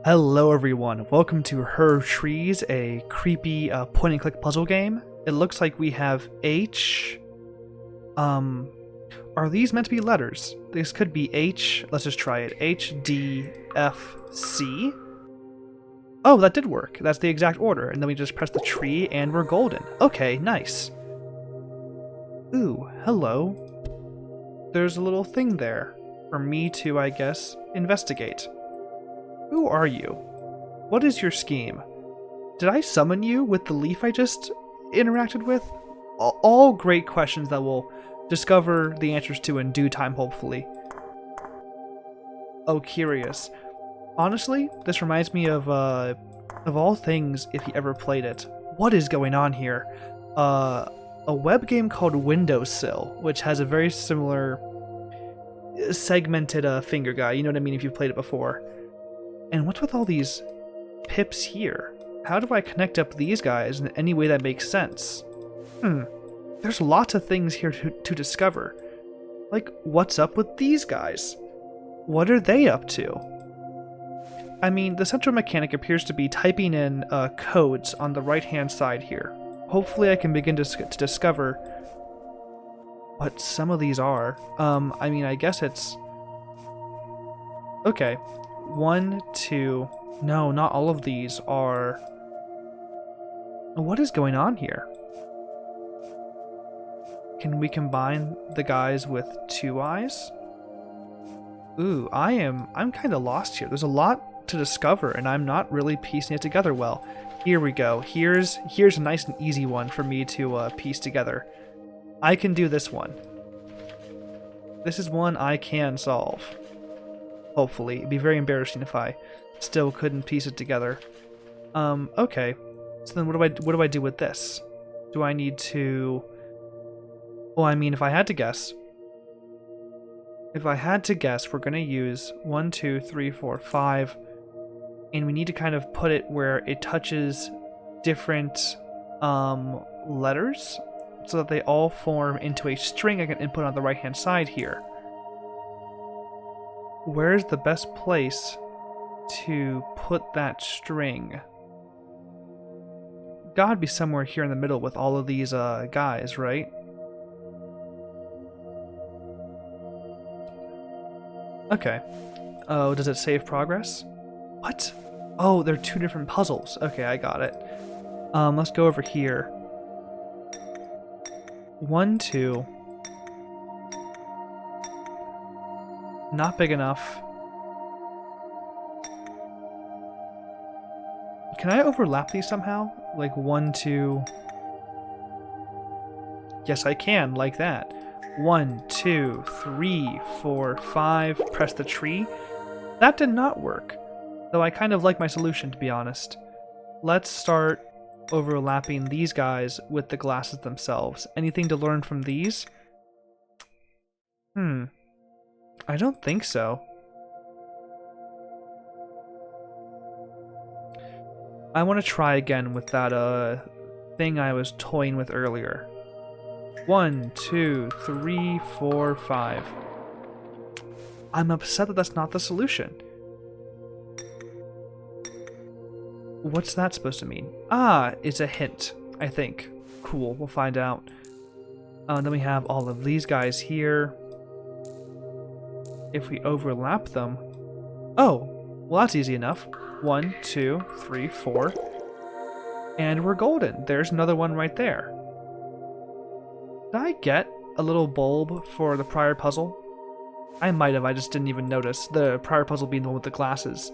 Hello everyone, welcome to Her Trees, a creepy point-and-click puzzle game. It looks like we have H... Are these meant to be letters? This could be H, let's just try it, H, D, F, C? Oh, that did work. That's the exact order, and then we just press the tree and we're golden. Okay, nice. Ooh, hello. There's a little thing there for me to, I guess, investigate. Who are you? What is your scheme? Did I summon you with the leaf I just interacted with? All great questions that we'll discover the answers to in due time, hopefully. Oh, curious. Honestly, this reminds me of all things if you ever played it. What is going on here? A web game called Windowsill, which has a very similar segmented finger guy. You know what I mean if you've played it before. And what's with all these pips here? How do I connect up these guys in any way that makes sense? There's lots of things here to discover. Like, what's up with these guys? What are they up to? I mean, the central mechanic appears to be typing in codes on the right-hand side here. Hopefully I can begin to discover what some of these are. I mean, I guess it's... Okay. 1, 2... No, not all of these are... What is going on here? Can we combine the guys with 2 eyes? Ooh, I'm kind of lost here. There's a lot to discover, and I'm not really piecing it together well. Here we go. Here's a nice and easy one for me to piece together. I can do this one. This is one I can solve. Hopefully. It'd be very embarrassing if I still couldn't piece it together. Okay. So then what do I do with this? Do I need to... Well, I mean, if I had to guess, we're going to use 1, 2, 3, 4, 5, and we need to kind of put it where it touches different letters so that they all form into a string I can input on the right-hand side here. Where's the best place to put that string? Gotta be somewhere here in the middle with all of these guys, right? Okay. Oh, does it save progress? What? Oh, they're 2 different puzzles. Okay, I got it. Let's go over here. 1, 2. Not big enough. Can I overlap these somehow? Like 1, 2... Yes, I can, like that. 1, 2, 3, 4, 5, press the tree. That did not work, though I kind of like my solution, to be honest. Let's start overlapping these guys with the glasses themselves. Anything to learn from these? I don't think so. I want to try again with that thing I was toying with earlier. 1, 2, 3, 4, 5. I'm upset that that's not the solution. What's that supposed to mean? Ah, it's a hint, I think. Cool, we'll find out. Then we have all of these guys here. If we overlap them... Oh, well that's easy enough. 1, 2, 3, 4. And we're golden. There's another one right there. Did I get a little bulb for the prior puzzle? I might have, I just didn't even notice. The prior puzzle being the one with the glasses.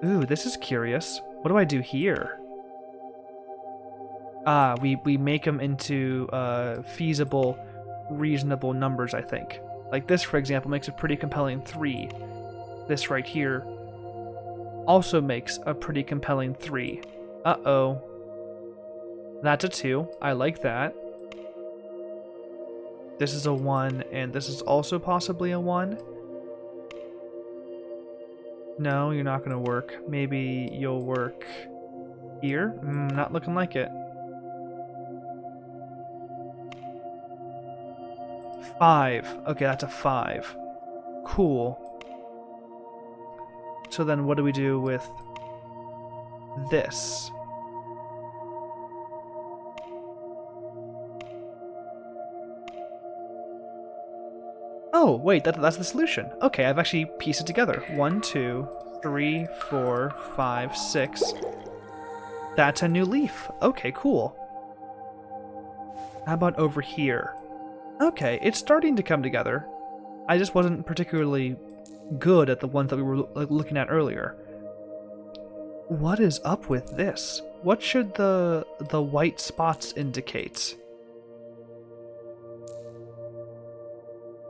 Ooh, this is curious. What do I do here? Ah, we make them into feasible, reasonable numbers, I think. Like this, for example, makes a pretty compelling 3. This right here also makes a pretty compelling 3. Uh-oh. That's a 2. I like that. This is a 1, and this is also possibly a 1. No, you're not going to work. Maybe you'll work here? Not looking like it. 5. Okay, that's a 5. Cool. So then what do we do with this? Oh, wait, that's the solution. Okay, I've actually pieced it together. 1, 2, 3, 4, 5, 6. That's a new leaf. Okay, cool. How about over here? Okay, it's starting to come together. I just wasn't particularly good at the ones that we were looking at earlier. What is up with this? What should the white spots indicate?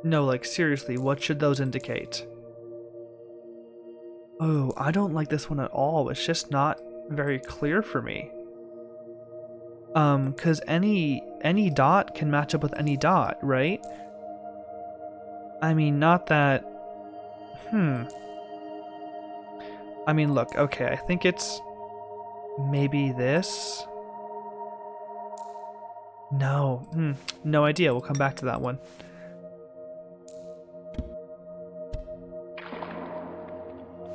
No, like seriously, what should those indicate? Oh, I don't like this one at all. It's just not very clear for me. Cause any dot can match up with any dot, right? I mean, not that... I mean, look, okay, I think it's... maybe this? No, no idea. We'll come back to that one.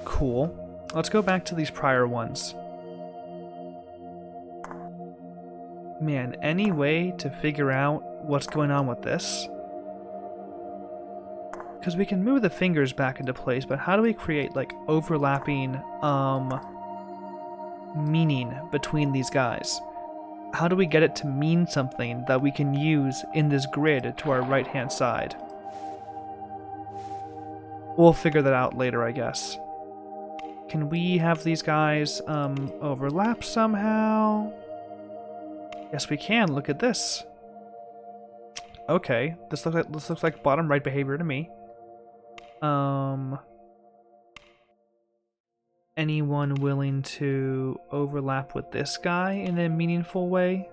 Cool. Let's go back to these prior ones. Man, any way to figure out what's going on with this? Because we can move the fingers back into place, but how do we create, like, overlapping, meaning between these guys? How do we get it to mean something that we can use in this grid to our right-hand side? We'll figure that out later, I guess. Can we have these guys, overlap somehow? Yes, we can. Look at this. Okay, this looks like bottom right behavior to me. Anyone willing to overlap with this guy in a meaningful way?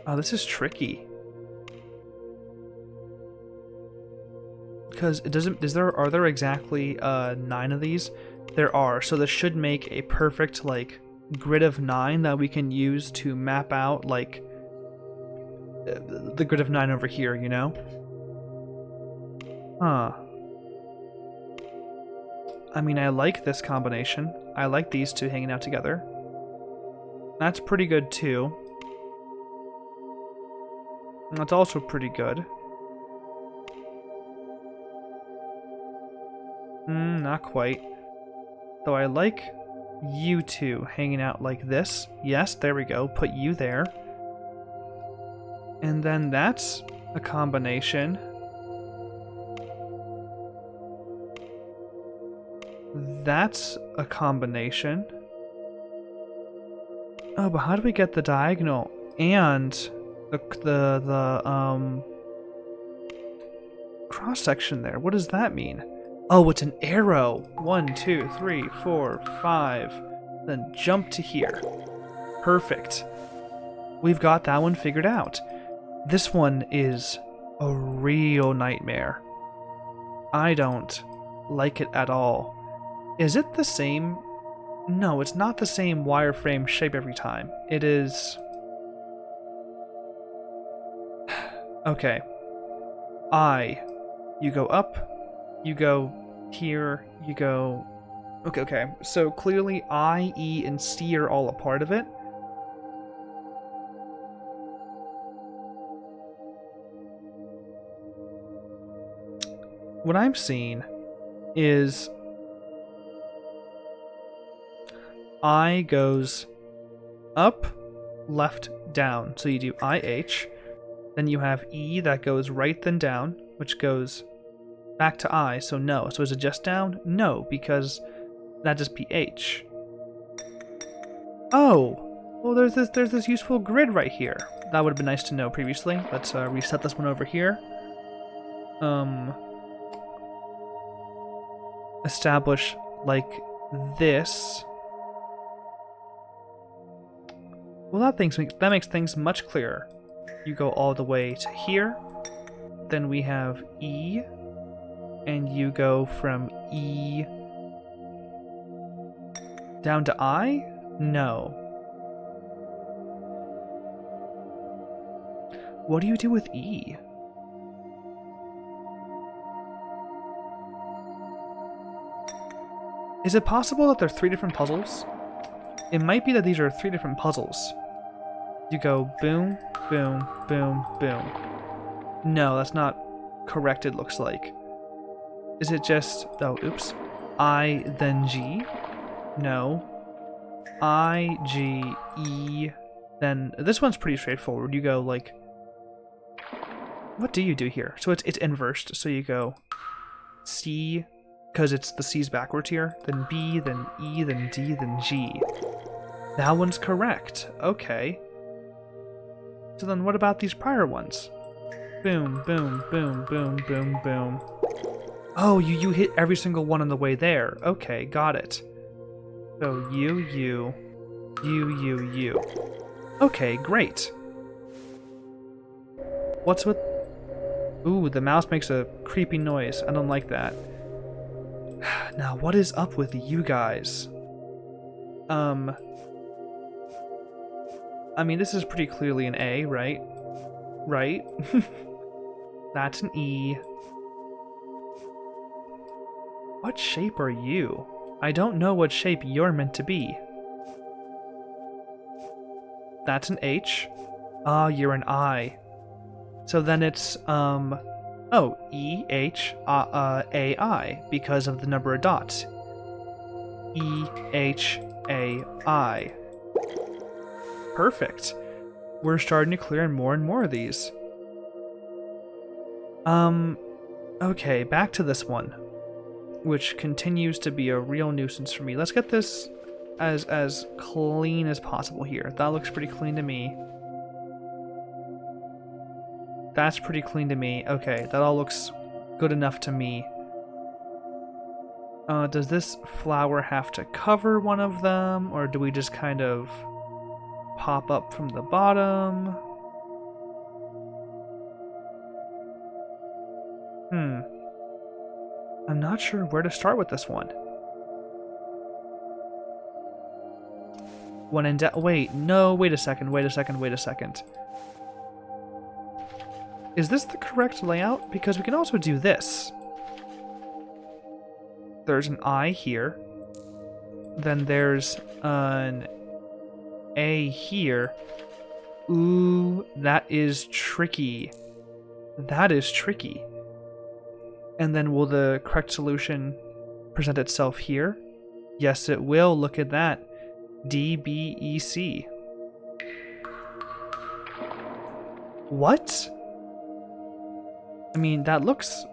Oh, this is tricky. Because it doesn't... are there exactly 9 of these? There are, so this should make a perfect, like, grid of 9 that we can use to map out, like, the grid of 9 over here, you know? Huh. I mean, I like this combination. I like these two hanging out together. That's pretty good, too. That's also pretty good. Not quite. Though I like you two hanging out like this. Yes, there we go. Put you there. And then that's a combination. That's a combination. Oh, but how do we get the diagonal and the cross section there? What does that mean? Oh, it's an arrow. 1, 2, 3, 4, 5. Then jump to here. Perfect. We've got that one figured out. This one is a real nightmare. I don't like it at all. Is it the same? No, it's not the same wireframe shape every time. It is... Okay. You go up, you go here, you go... Okay. So clearly I, E, and C are all a part of it. What I'm seeing is I goes up, left, down. So you do IH. Then you have E that goes right then down, which goes back to I, so no. So is it just down? No, because that'd just be H. Oh! Well, there's this useful grid right here. That would have been nice to know previously. Let's reset this one over here. Establish like this. Well, that makes things much clearer. You go all the way to here. Then we have E, and you go from E down to I? No. What do you do with E? Is it possible that they're 3 different puzzles? It might be that these are 3 different puzzles. You go boom, boom, boom, boom. No, that's not correct, it looks like. Is it just... oh, oops. I, then G? No. I, G, E, then... this one's pretty straightforward. You go, like... what do you do here? So it's inversed, so you go C, because it's the C's backwards here, then B, then E, then D, then G. That one's correct. Okay. So then what about these prior ones? Boom, boom, boom, boom, boom, boom. Oh, you hit every single one on the way there. Okay, got it. So U. Okay, great. What's with... ooh, the mouse makes a creepy noise. I don't like that. Now, what is up with you guys? I mean, this is pretty clearly an A, right? Right? That's an E. What shape are you? I don't know what shape you're meant to be. That's an H. Ah, you're an I. So then it's, oh, E-H-A-I, because of the number of dots. E-H-A-I. Perfect. We're starting to clear more and more of these. Okay, back to this one, which continues to be a real nuisance for me. Let's get this as clean as possible here. That looks pretty clean to me. That's pretty clean to me. Okay, that all looks good enough to me. Does this flower have to cover one of them, or do we just kind of pop up from the bottom? I'm not sure where to start with this one. When in doubt... wait, no, wait a second. Is this the correct layout? Because we can also do this. There's an I here. Then there's an A here. Ooh, that is tricky. That is tricky. And then will the correct solution present itself here? Yes, it will. Look at that. D, B, E, C. What? I mean, that looks...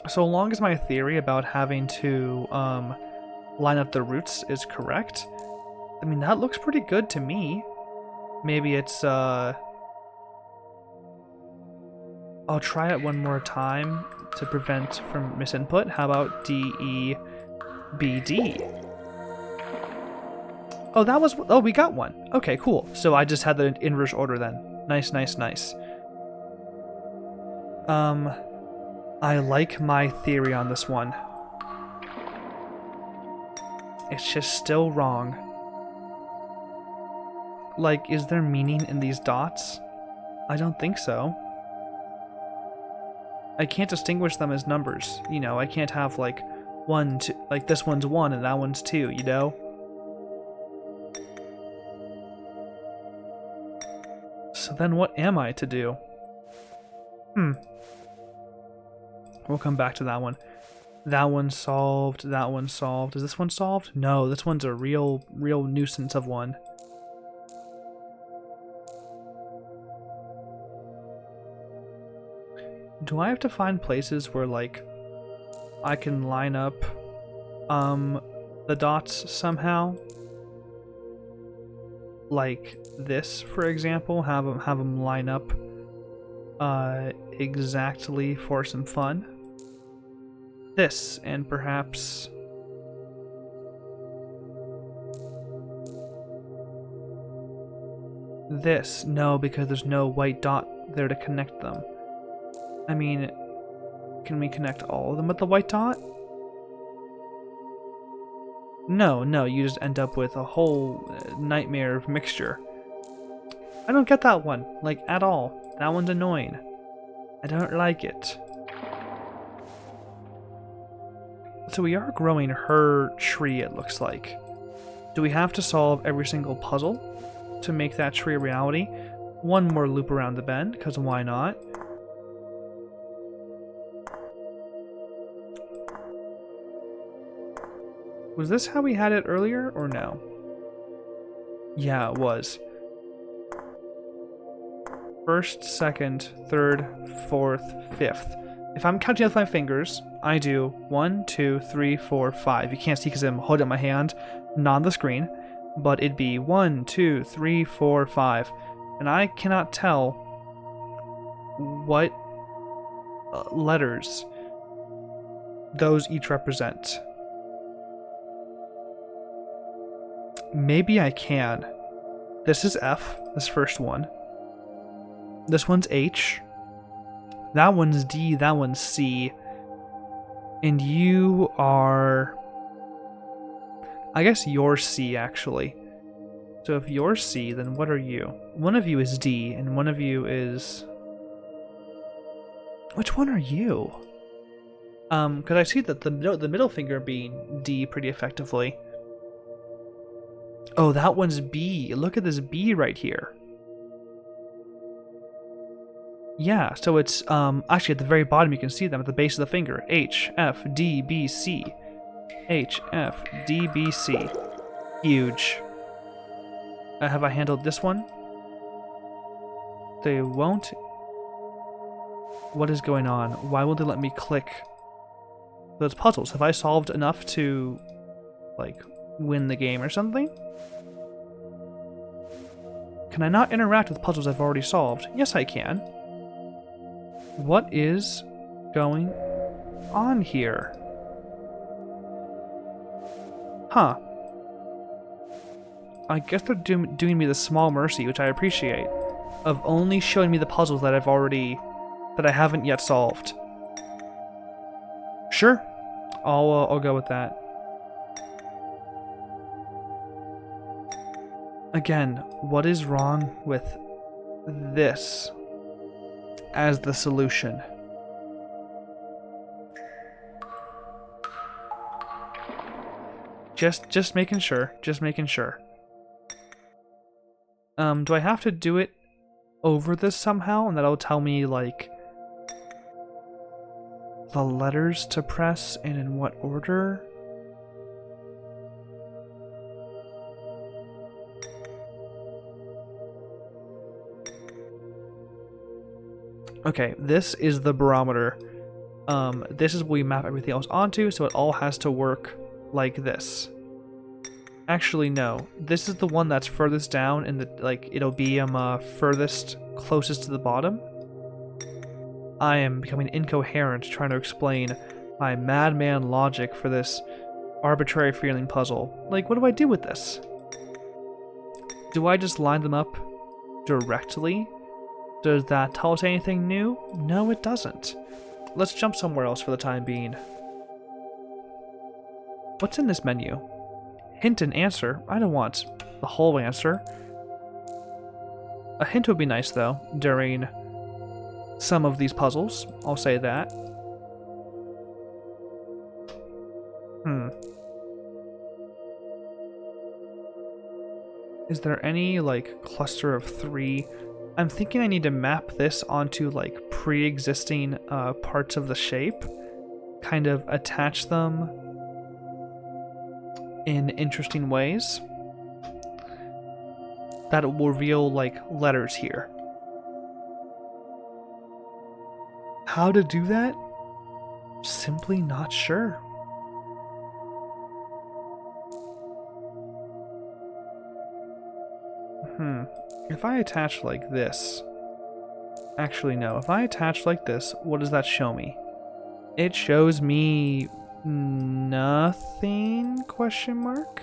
so long as my theory about having to line up the roots is correct, I mean, that looks pretty good to me. Maybe it's... I'll try it one more time to prevent from misinput. How about D, E, B, D? Oh, that was... oh, we got one. Okay, cool. So I just had the inverse order then. Nice, nice, nice. I like my theory on this one. It's just still wrong. Like, is there meaning in these dots? I don't think so. I can't distinguish them as numbers. You know, I can't have, like, 1, 2, like this one's 1 and that one's 2, you know? So then what am I to do? We'll come back to that one. That one's solved, that one's solved. Is this one solved? No, this one's a real nuisance of one. Do I have to find places where, like, I can line up the dots somehow? Like this, for example, have them line up exactly for some fun. This, and perhaps this. No, because there's no white dot there to connect them. I mean, can we connect all of them with the white dot? No, you just end up with a whole nightmare of mixture. I don't get that one, like, at all. That one's annoying. I don't like it. So we are growing her tree, it looks like. Do we have to solve every single puzzle to make that tree a reality? One more loop around the bend, because why not? Was this how we had it earlier, or no? Yeah, it was. First, second, third, fourth, fifth. If I'm counting with my fingers, I do 1, 2, 3, 4, 5. You can't see because I'm holding up my hand, not on the screen, but it'd be 1, 2, 3, 4, 5. And I cannot tell what letters those each represent. Maybe I can. This is F, this first one. This one's H. That one's D, that one's C. And you are... I guess you're C, actually. So if you're C, then what are you? One of you is D, and one of you is... Which one are you? Because I see that the middle finger being D pretty effectively. Oh, that one's B. Look at this B right here. Yeah, so it's, actually at the very bottom you can see them at the base of the finger. H, F, D, B, C. H, F, D, B, C. Huge. Have I handled this one? They won't. What is going on? Why won't they let me click those puzzles? Have I solved enough to, like, win the game or something? Can I not interact with puzzles I've already solved? Yes, I can. What is going on here? Huh. I guess they're doing me the small mercy, which I appreciate, of only showing me the puzzles that I haven't yet solved. Sure, I'll go with that. Again, what is wrong with this as the solution? Just making sure. Just making sure. Do I have to do it over this somehow, and that'll tell me, like, the letters to press and in what order? Okay, this is the barometer. This is what we map everything else onto, so it all has to work like this. Actually, no. This is the one that's furthest down, and it'll be furthest, closest to the bottom. I am becoming incoherent trying to explain my madman logic for this arbitrary feeling puzzle. Like, what do I do with this? Do I just line them up directly? Does that tell us anything new? No, it doesn't. Let's jump somewhere else for the time being. What's in this menu? Hint and answer. I don't want the whole answer. A hint would be nice, though, during some of these puzzles. I'll say that. Is there any, like, cluster of 3? I'm thinking I need to map this onto, like, pre-existing parts of the shape. Kind of attach them in interesting ways that will reveal, like, letters here. How to do that? Simply not sure. If I attach like this... Actually, no. If I attach like this, what does that show me? It shows me... nothing? Question mark?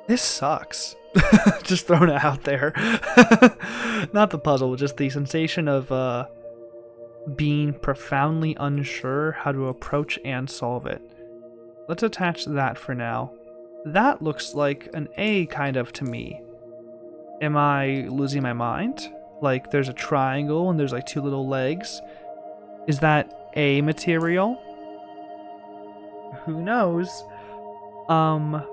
This sucks. Just throwing it out there. Not the puzzle, just the sensation of being profoundly unsure how to approach and solve it. Let's attach that for now. That looks like an A kind of to me. Am I losing my mind? Like there's a triangle and there's like two little legs. Is that A material? Who knows? How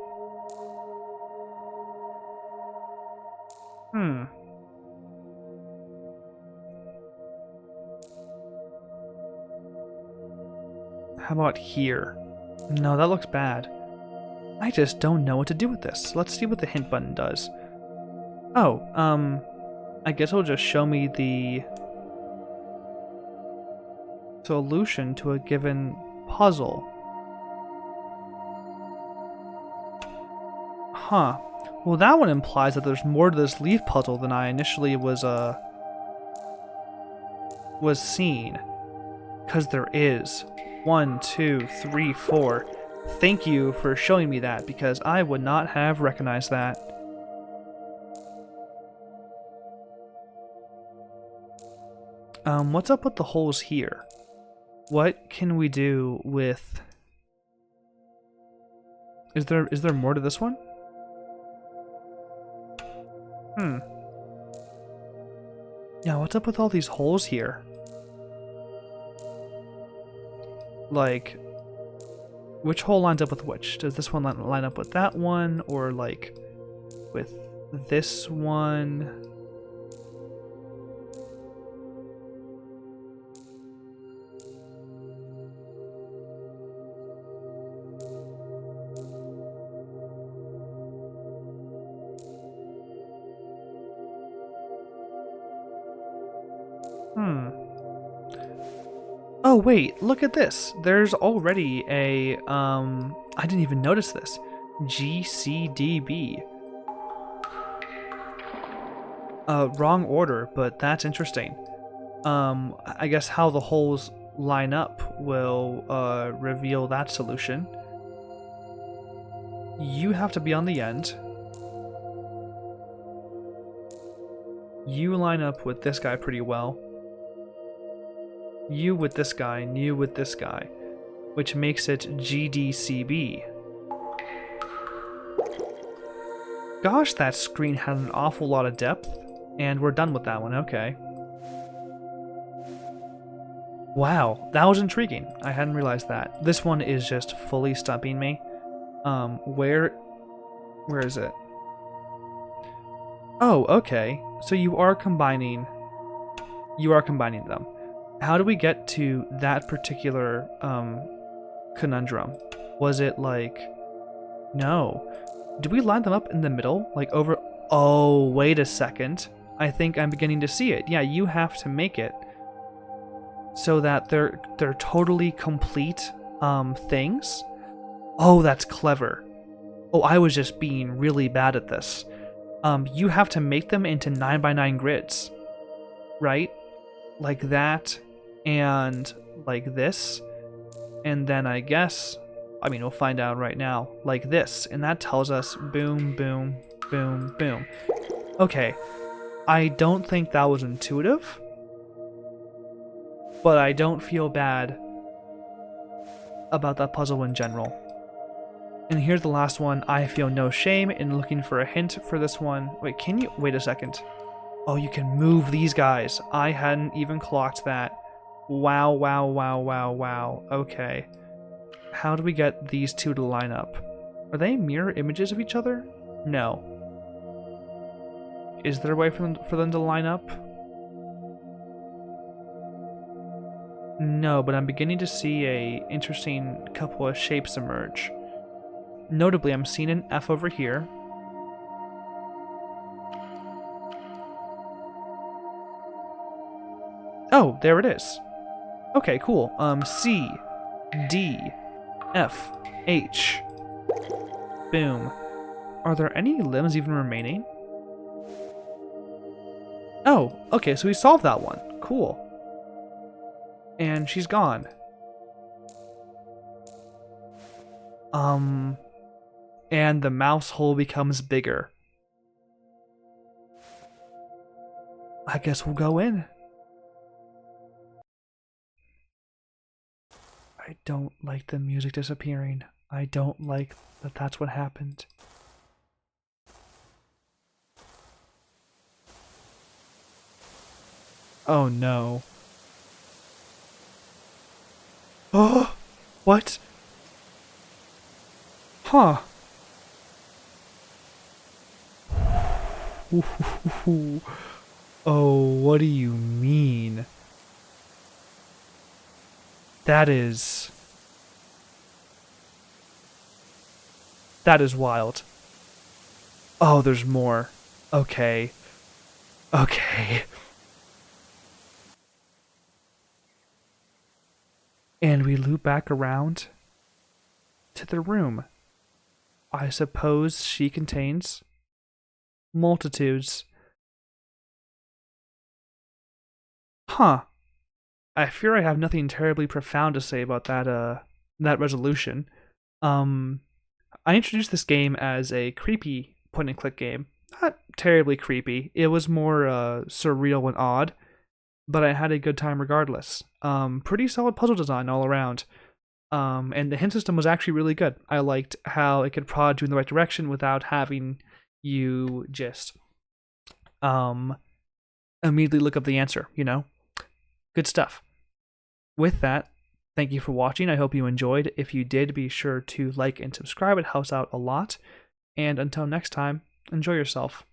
about here? No, that looks bad. I just don't know what to do with this. Let's see what the hint button does. Oh, I guess it'll just show me the solution to a given puzzle. Huh. Well, that one implies that there's more to this leaf puzzle than I initially was seeing. 'Cause there is. 1, 2, 3, 4. Thank you for showing me that, because I would not have recognized that. What's up with the holes here? What can we do with... Is there more to this one? Yeah, what's up with all these holes here? Like, which hole lines up with which? Does this one line up with that one, or like with this one? Oh wait, look at this. There's already a, I didn't even notice this. GCDB. Wrong order, but that's interesting. I guess how the holes line up will, reveal that solution. You have to be on the end. You line up with this guy pretty well. You with this guy, and you with this guy, which makes it GDCB. Gosh, that screen had an awful lot of depth, and we're done with that one, okay. Wow, that was intriguing. I hadn't realized that. This one is just fully stumping me. Where is it? Oh, okay. So you are combining them. How do we get to that particular conundrum? Was it like... No. Do we line them up in the middle? Like over... Oh, wait a second. I think I'm beginning to see it. Yeah, you have to make it so that they're totally complete things. Oh, that's clever. Oh, I was just being really bad at this. You have to make them into 9x9 grids, right? Like that, and like this, and then I guess, I mean, we'll find out right now, like this, and that tells us boom, boom, boom, boom. Okay, I don't think that was intuitive, but I don't feel bad about that puzzle in general. And here's the last one. I feel no shame in looking for a hint for this one. Wait, can you? Wait a second. Oh, you can move these guys. I hadn't even clocked that. Wow, wow, wow, wow, wow. Okay. How do we get these two to line up? Are they mirror images of each other? No. Is there a way for them to line up? No, but I'm beginning to see a interesting couple of shapes emerge. Notably, I'm seeing an F over here. Oh, there it is. Okay, cool. C, D, F, H. Boom. Are there any limbs even remaining? Oh, okay, so we solved that one. Cool. And she's gone. And the mouse hole becomes bigger. I guess we'll go in. I don't like the music disappearing. I don't like that that's what happened. Oh no. Oh! What? Huh. Ooh. Oh, what do you mean? That is... That is wild. Oh, there's more. Okay. Okay. And we loop back around to the room. I suppose she contains multitudes. Huh. I fear I have nothing terribly profound to say about that resolution. Um I introduced this game as a creepy point and click game. Not terribly creepy. It was more surreal and odd, but I had a good time regardless. Pretty solid puzzle design all around. And the hint system was actually really good. I liked how it could prod you in the right direction without having you just um, immediately look up the answer, you know? Good stuff. With that, thank you for watching. I hope you enjoyed. If you did, be sure to like and subscribe. It helps out a lot. And until next time, enjoy yourself.